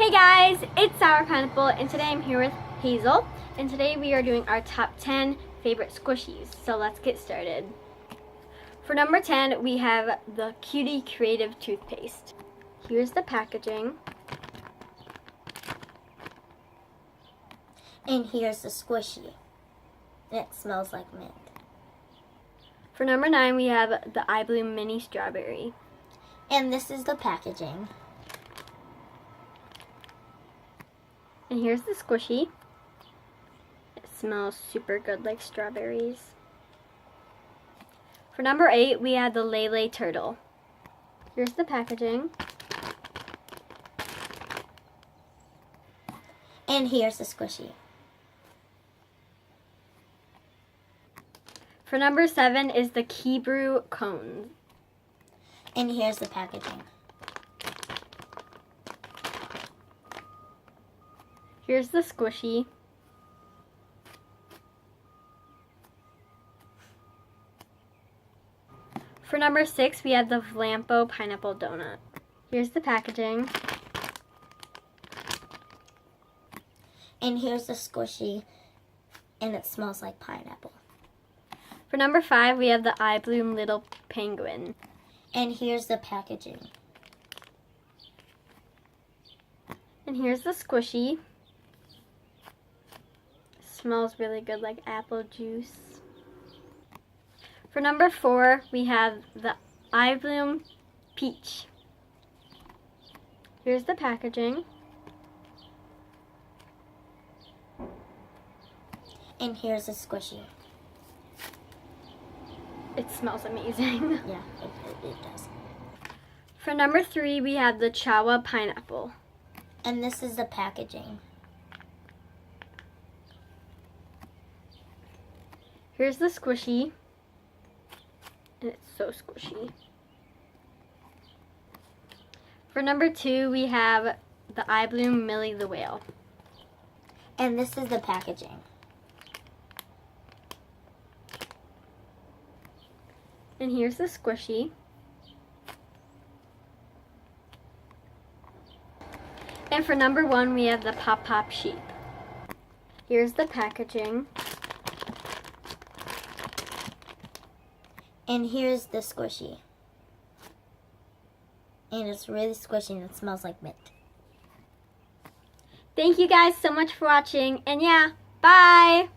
Hey guys, it's Sour Pineapple, and today I'm here with Hazel, and today we are doing our top 10 favorite squishies. So let's get started. For number 10, we have the Cutie Creative Toothpaste. Here's the packaging. And here's the squishy. It smells like mint. For number 9, we have the iBloom Mini Strawberry. And this is the packaging. And here's the squishy. It smells super good like strawberries. For number 8, we have the Lele Turtle. Here's the packaging. And here's the squishy. For number 7 is the Key Brew Cones. And here's the packaging. Here's the squishy. For number 6, we have the Vlampo Pineapple Donut. Here's the packaging. And here's the squishy. And it smells like pineapple. For number 5, we have the iBloom Little Penguin. And here's the packaging. And here's the squishy. Smells really good like apple juice. For number 4, we have the iBloom Peach. Here's the packaging. And here's the squishy. It smells amazing. Yeah, it does. For number 3, we have the Chawa Pineapple. And this is the packaging. Here's the squishy. And it's so squishy. For number 2, we have the iBloom Millie the Whale. And this is the packaging. And here's the squishy. And for number 1, we have the Pop Pop Sheep. Here's the packaging. And here's the squishy. And it's really squishy and it smells like mint. Thank you guys so much for watching, and yeah, bye!